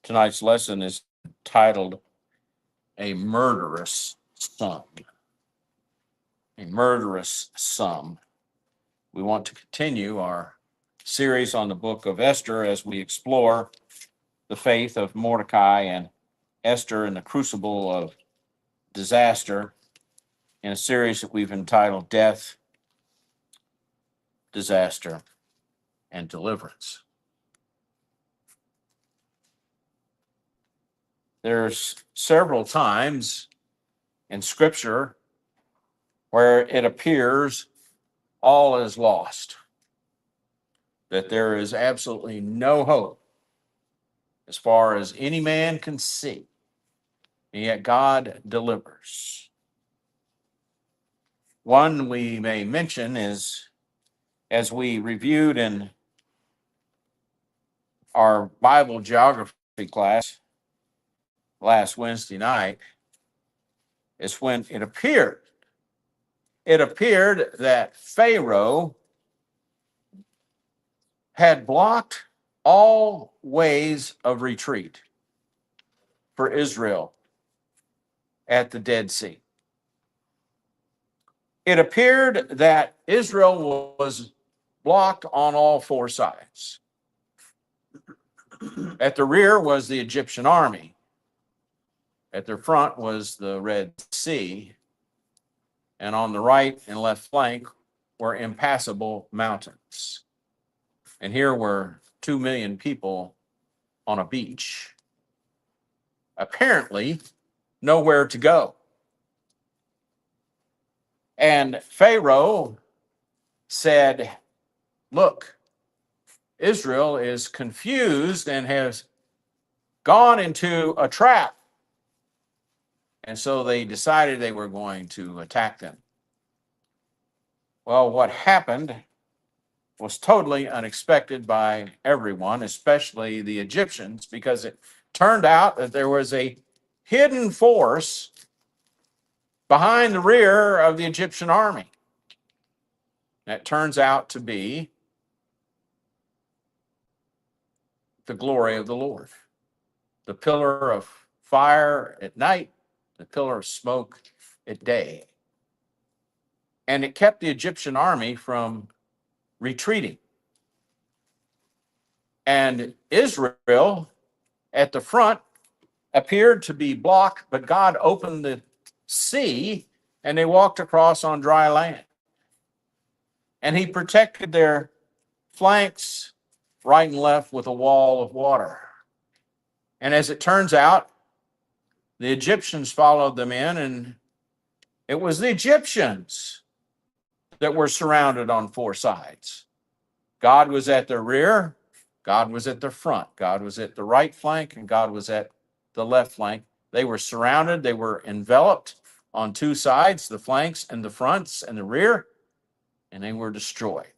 Tonight's lesson is titled A Murderous Sum. A Murderous Sum. We want to continue our series on the book of Esther as we explore the faith of Mordecai and Esther in the crucible of disaster in a series that we've entitled Death, Disaster, and Deliverance. There's several times in Scripture where it appears all is lost, that there is absolutely no hope as far as any man can see, and yet God delivers. One we may mention is, as we reviewed in our Bible geography class last Wednesday night, is when it appeared that Pharaoh had blocked all ways of retreat for Israel at the Dead Sea. It appeared that Israel was blocked on all four sides. At the rear was the Egyptian army. At their front was the Red Sea. And on the right and left flank were impassable mountains. And here were 2 million people on a beach. Apparently, nowhere to go. And Pharaoh said, look, Israel is confused and has gone into a trap. And so they decided they were going to attack them. Well, what happened was totally unexpected by everyone, especially the Egyptians, because it turned out that there was a hidden force behind the rear of the Egyptian army. That turns out to be the glory of the Lord. The pillar of fire at night, the pillar of smoke at day. And it kept the Egyptian army from retreating. And Israel at the front appeared to be blocked, but God opened the sea and they walked across on dry land. And he protected their flanks right and left with a wall of water. And as it turns out, the Egyptians followed them in, and it was the Egyptians that were surrounded on four sides. God was at their rear, God was at their front, God was at the right flank, and God was at the left flank. They were surrounded, they were enveloped on two sides, the flanks and the fronts and the rear, and they were destroyed.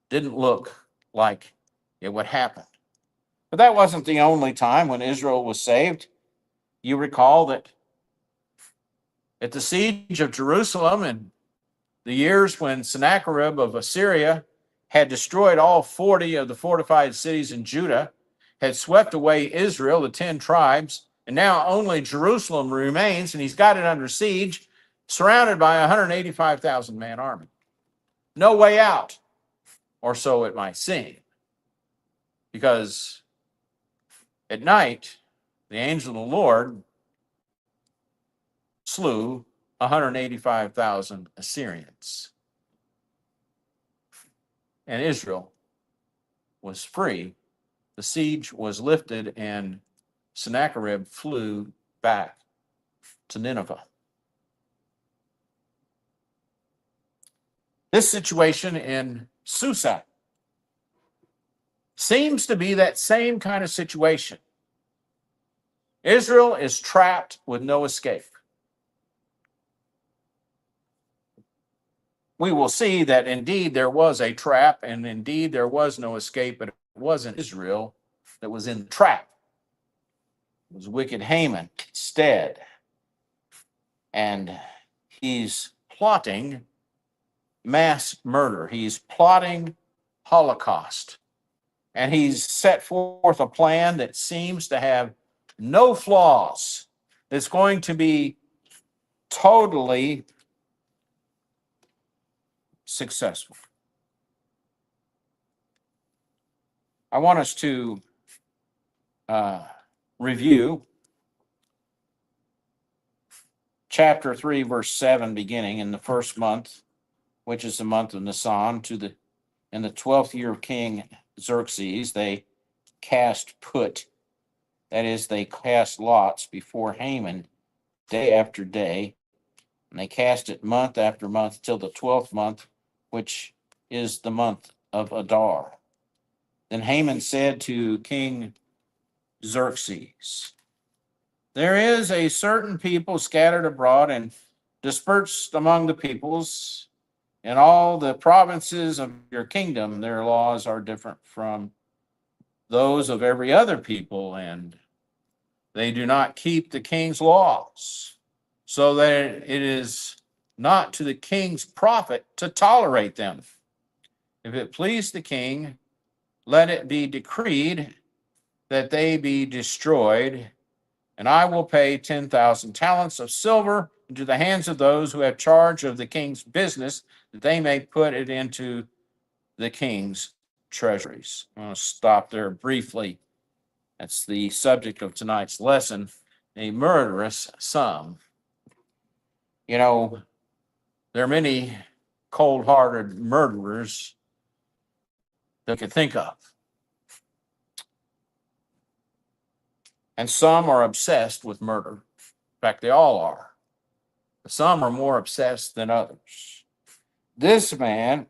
Didn't look like it would happen. But that wasn't the only time when Israel was saved. You recall that at the siege of Jerusalem in the years when Sennacherib of Assyria had destroyed all 40 of the fortified cities in Judah, had swept away Israel, the 10 tribes, and now only Jerusalem remains, and he's got it under siege, surrounded by a 185,000 man army. No way out, or so it might seem. Because at night, the angel of the Lord slew 185,000 Assyrians. And Israel was free. The siege was lifted, and Sennacherib flew back to Nineveh. This situation in Susa seems to be that same kind of situation. Israel is trapped with no escape. We will see that indeed there was a trap, and indeed there was no escape, but it wasn't Israel that was in the trap. It was wicked Haman instead. And he's plotting mass murder. He's plotting Holocaust. And he's set forth a plan that seems to have no flaws, that's going to be totally successful. I want us to review chapter 3, verse 7, beginning in the first month, which is the month of Nisan, in the 12th year of King Xerxes, they cast put, that is, they cast lots before Haman day after day, and they cast it month after month till the 12th month, which is the month of Adar. Then Haman said to King Xerxes, there is a certain people scattered abroad and dispersed among the peoples in all the provinces of your kingdom. Their laws are different from those of every other people, and they do not keep the king's laws, so that it is not to the king's profit to tolerate them. If it please the king, let it be decreed that they be destroyed, and I will pay 10,000 talents of silver into the hands of those who have charge of the king's business, that they may put it into the king's treasuries. I'm going to stop there briefly. That's the subject of tonight's lesson, a murderous sum. You know, there are many cold-hearted murderers that could think of. And some are obsessed with murder. In fact, they all are. Some are more obsessed than others. This man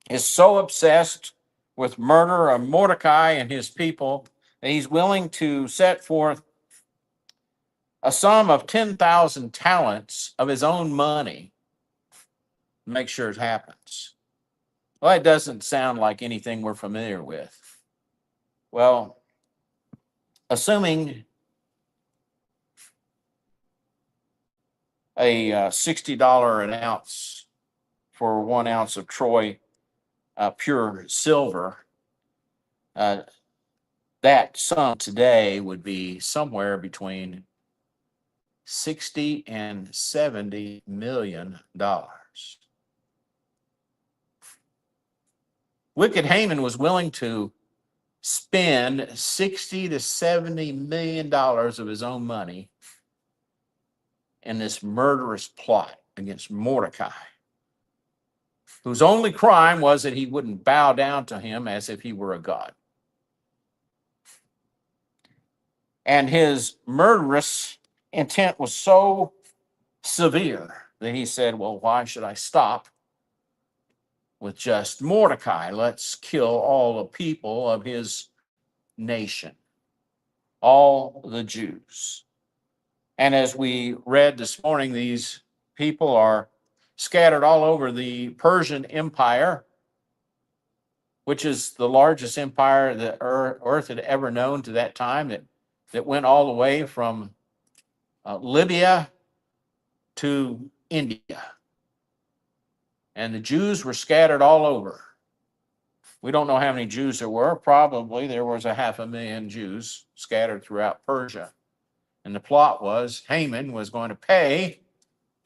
is so obsessed with murder of Mordecai and his people that he's willing to set forth a sum of 10,000 talents of his own money to make sure it happens. Well, it doesn't sound like anything we're familiar with. Well, assuming a $60 an ounce for 1 ounce of Troy pure silver, that sum today would be somewhere between 60 and 70 million dollars. Wicked Haman was willing to spend 60 to 70 million dollars of his own money in this murderous plot against Mordecai, whose only crime was that he wouldn't bow down to him as if he were a god. And his murderous intent was so severe that he said, well, why should I stop with just Mordecai? Let's kill all the people of his nation, all the Jews. And as we read this morning, these people are scattered all over the Persian Empire, which is the largest empire that earth had ever known to that time, that went all the way from Libya to India. And the Jews were scattered all over. We don't know how many Jews there were. Probably there was 500,000 Jews scattered throughout Persia. And the plot was Haman was going to pay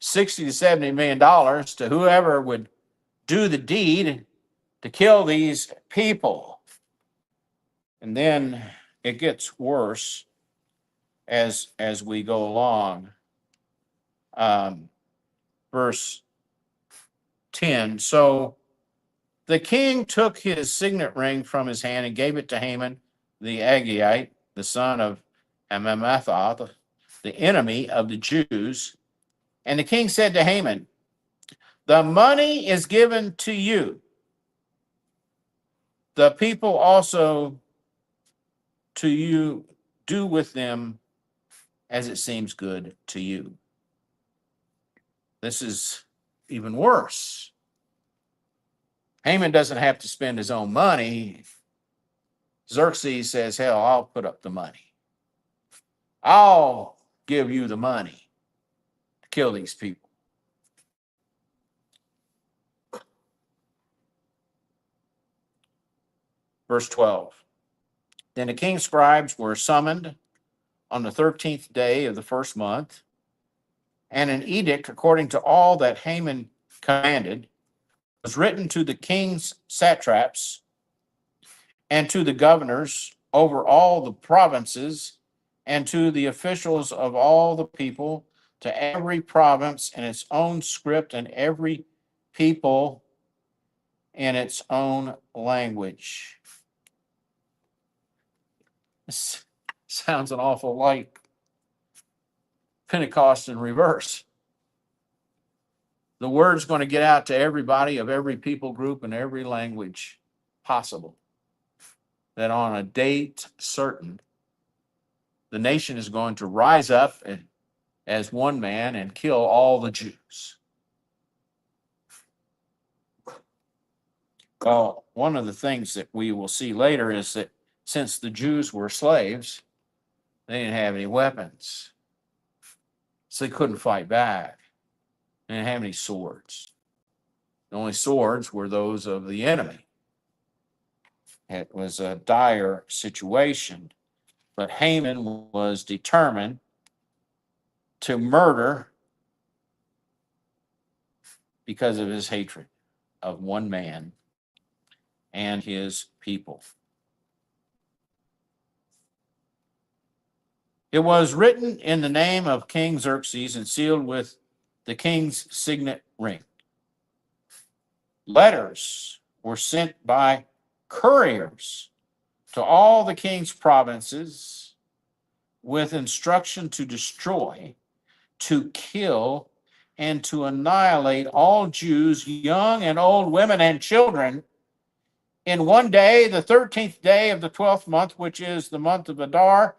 60 to 70 million dollars to whoever would do the deed to kill these people. And then it gets worse as we go along. Verse 10. So the king took his signet ring from his hand and gave it to Haman the Agagite, the son of Hammedatha, the enemy of the Jews. And the king said to Haman, the money is given to you. The people also to you, do with them as it seems good to you. This is even worse. Haman doesn't have to spend his own money. Xerxes says, hell, I'll put up the money. I'll give you the money to kill these people. Verse 12. Then the king's scribes were summoned on the 13th day of the first month, and an edict according to all that Haman commanded was written to the king's satraps and to the governors over all the provinces and to the officials of all the people, to every province in its own script and every people in its own language. This sounds an awful like Pentecost in reverse. The word's going to get out to everybody of every people group and every language possible, that on a date certain, the nation is going to rise up as one man and kill all the Jews. Well, one of the things that we will see later is that since the Jews were slaves, they didn't have any weapons. So they couldn't fight back. They didn't have any swords. The only swords were those of the enemy. It was a dire situation. But Haman was determined to murder because of his hatred of one man and his people. It was written in the name of King Xerxes and sealed with the king's signet ring. Letters were sent by couriers to all the king's provinces with instruction to destroy, to kill, and to annihilate all Jews, young and old, women and children, in one day, the 13th day of the 12th month, which is the month of Adar,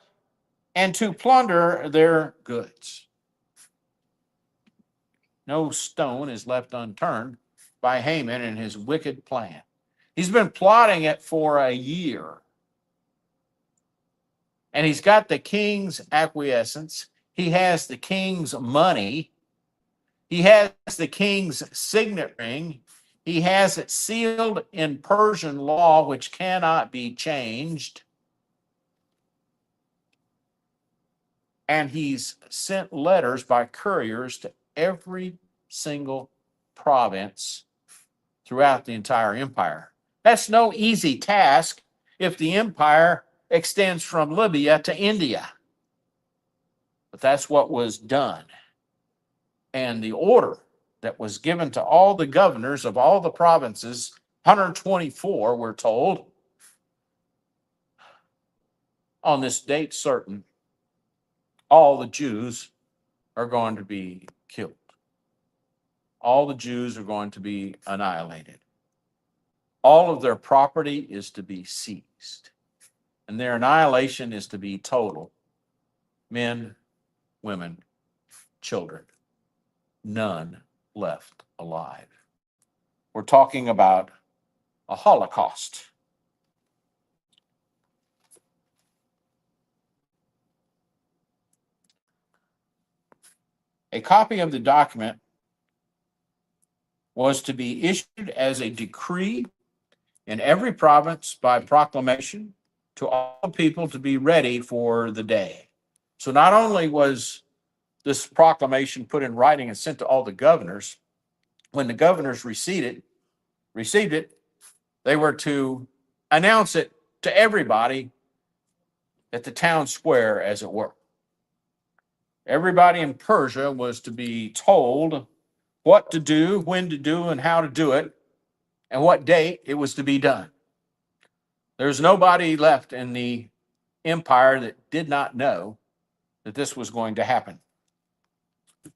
and to plunder their goods. No stone is left unturned by Haman and his wicked plan. He's been plotting it for a year. And he's got the king's acquiescence. He has the king's money. He has the king's signet ring. He has it sealed in Persian law, which cannot be changed. And he's sent letters by couriers to every single province throughout the entire empire. That's no easy task if the empire extends from Libya to India. But that's what was done. And the order that was given to all the governors of all the provinces, 124, we're told, on this date certain, all the Jews are going to be killed. All the Jews are going to be annihilated. All of their property is to be seized. And their annihilation is to be total. Men, women, children. None left alive. We're talking about a Holocaust. A copy of the document was to be issued as a decree in every province by proclamation to all the people to be ready for the day. So not only was this proclamation put in writing and sent to all the governors, when the governors received it, they were to announce it to everybody at the town square, as it were. Everybody in Persia was to be told what to do, when to do, and how to do it, and what date it was to be done. There's nobody left in the empire that did not know that this was going to happen. The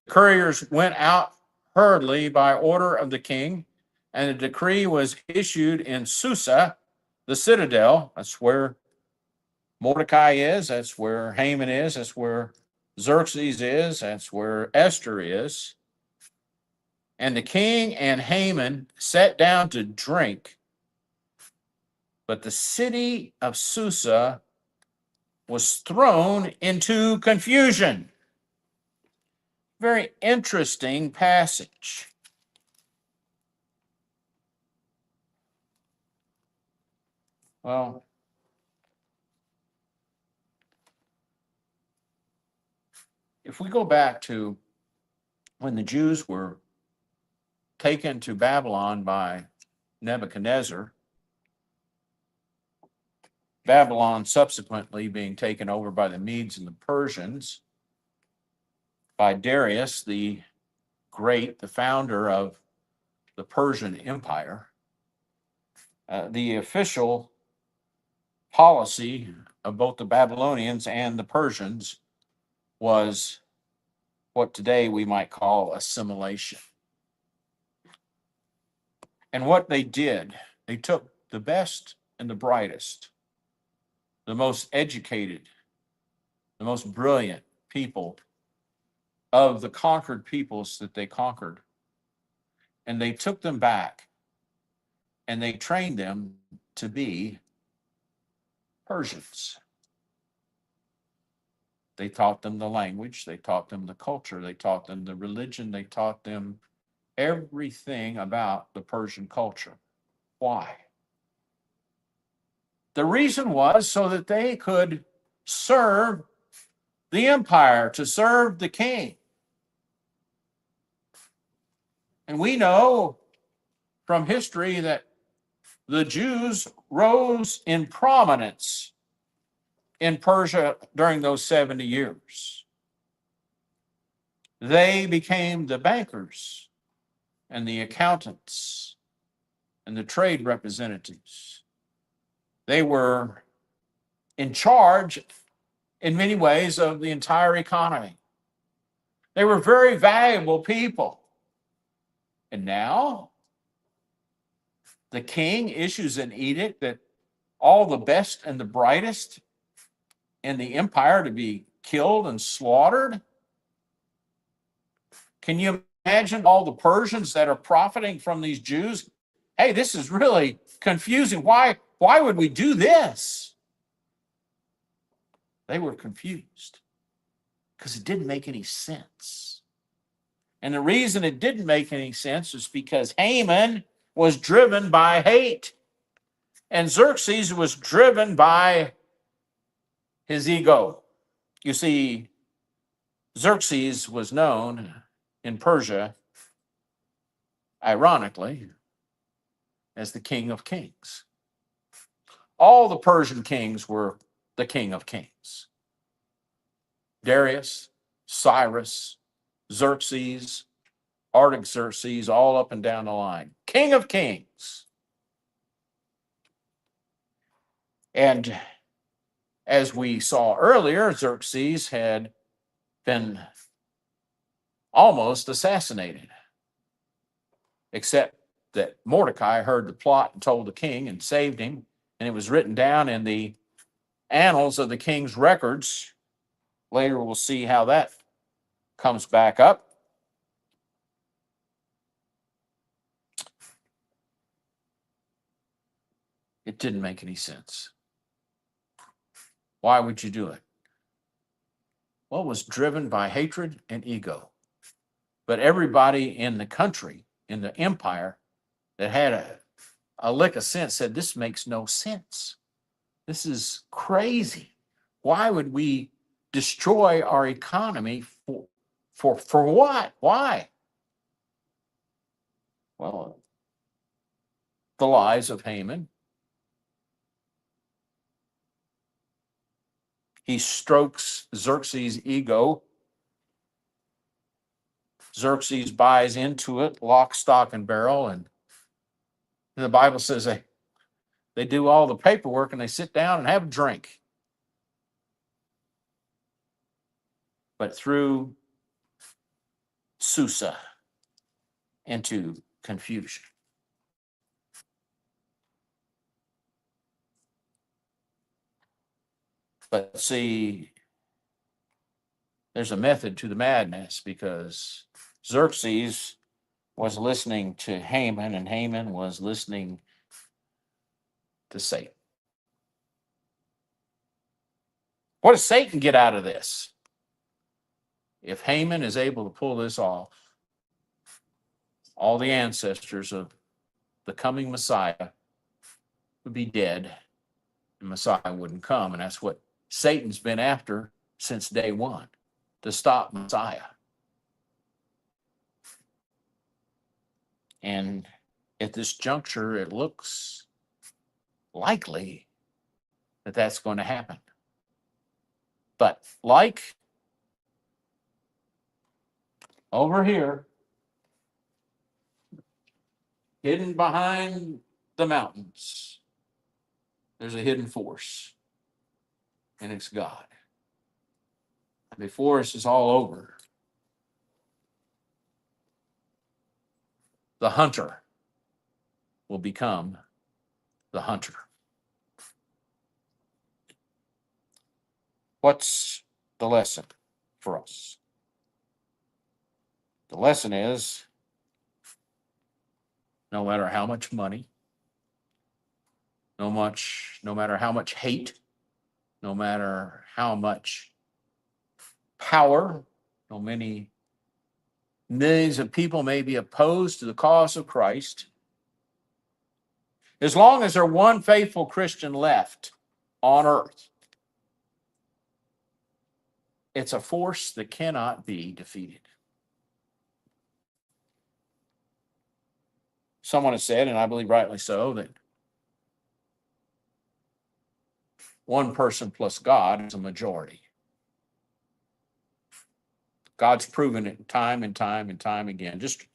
couriers went out hurriedly by order of the king, and a decree was issued in Susa, the citadel. That's where Mordecai is, that's where Haman is, that's where Xerxes is, that's where Esther is. And the king and Haman sat down to drink, but the city of Susa was thrown into confusion. Very interesting passage. Well, if we go back to when the Jews were taken to Babylon by Nebuchadnezzar, Babylon subsequently being taken over by the Medes and the Persians, by Darius the Great, the founder of the Persian Empire, the official policy of both the Babylonians and the Persians was what today we might call assimilation. And what they did, they took the best and the brightest, the most educated, the most brilliant people of the conquered peoples that they conquered, and they took them back and they trained them to be Persians. They taught them the language, they taught them the culture, they taught them the religion, they taught them everything about the Persian culture. Why? The reason was so that they could serve the empire, to serve the king. And we know from history that the Jews rose in prominence in Persia during those 70 years. They became the bankers and the accountants and the trade representatives. They were in charge in many ways of the entire economy. They were very valuable people. And now the king issues an edict that all the best and the brightest in the empire to be killed and slaughtered. Can you imagine all the Persians that are profiting from these Jews? Hey, this is really confusing. Why would we do this? They were confused because it didn't make any sense. And the reason it didn't make any sense is because Haman was driven by hate, and Xerxes was driven by his ego. You see, Xerxes was known in Persia, ironically, as the King of Kings. All the Persian kings were the King of Kings. Darius, Cyrus, Xerxes, Artaxerxes, all up and down the line. King of Kings. And as we saw earlier, Xerxes had been almost assassinated, except that Mordecai heard the plot and told the king and saved him. And it was written down in the annals of the king's records. Later we'll see how that comes back up. It didn't make any sense. Why would you do it? Well, it was driven by hatred and ego. But everybody in the country, in the empire, that had a lick of sense said, this makes no sense. This is crazy. Why would we destroy our economy for what? Why? Well, the lies of Haman. He strokes Xerxes' ego. Xerxes buys into it, lock, stock, and barrel. And the Bible says they do all the paperwork and they sit down and have a drink. But through Susa into confusion. But see, there's a method to the madness, because Xerxes was listening to Haman and Haman was listening to Satan. What does Satan get out of this? If Haman is able to pull this off, all the ancestors of the coming Messiah would be dead, the Messiah wouldn't come. And that's what Satan's been after since day one, to stop Messiah. And at this juncture, it looks likely that that's going to happen. But like over here, hidden behind the mountains, there's a hidden force, and it's God. Before us is all over, the hunter will become the hunter. What's the lesson for us? The lesson is, no matter how much money, no matter how much hate, no matter how much power, no many millions of people may be opposed to the cause of Christ, as long as there's one faithful Christian left on earth, it's a force that cannot be defeated. Someone has said, and I believe rightly so, that one person plus God is a majority. God's proven it time and time and time again. Just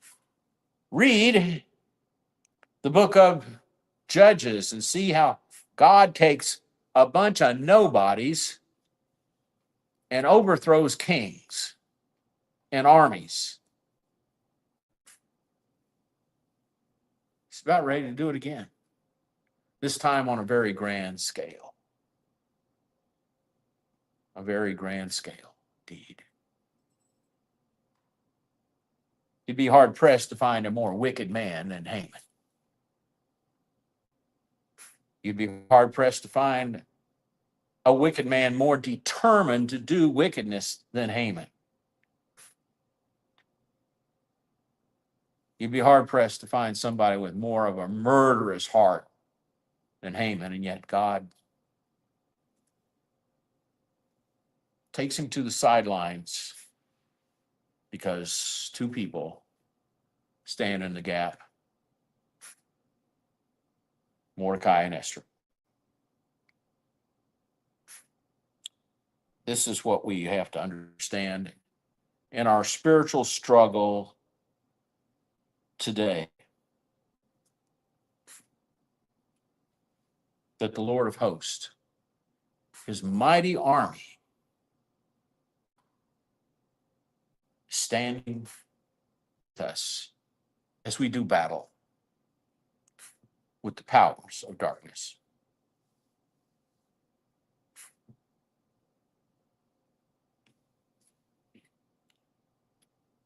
read the book of Judges and see how God takes a bunch of nobodies and overthrows kings and armies. He's about ready to do it again, this time on a very grand scale. A very grand scale, indeed. You'd be hard-pressed to find a more wicked man than Haman. You'd be hard-pressed to find a wicked man more determined to do wickedness than Haman. You'd be hard-pressed to find somebody with more of a murderous heart than Haman, and yet God takes him to the sidelines because two people stand in the gap, Mordecai and Esther. This is what we have to understand in our spiritual struggle today, that the Lord of hosts, his mighty army, standing with us as we do battle with the powers of darkness.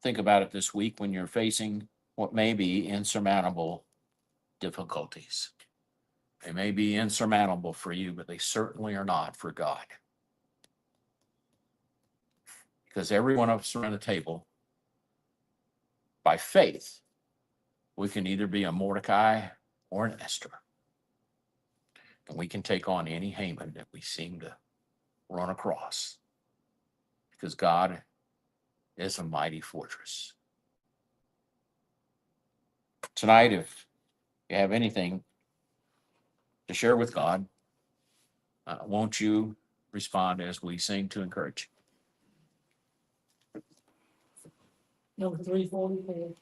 Think about it this week when you're facing what may be insurmountable difficulties. They may be insurmountable for you, but they certainly are not for God. Because every one of us around the table, by faith, we can either be a Mordecai or an Esther. And we can take on any Haman that we seem to run across. Because God is a mighty fortress. Tonight, if you have anything to share with God, won't you respond as we sing to encourage? Number 344.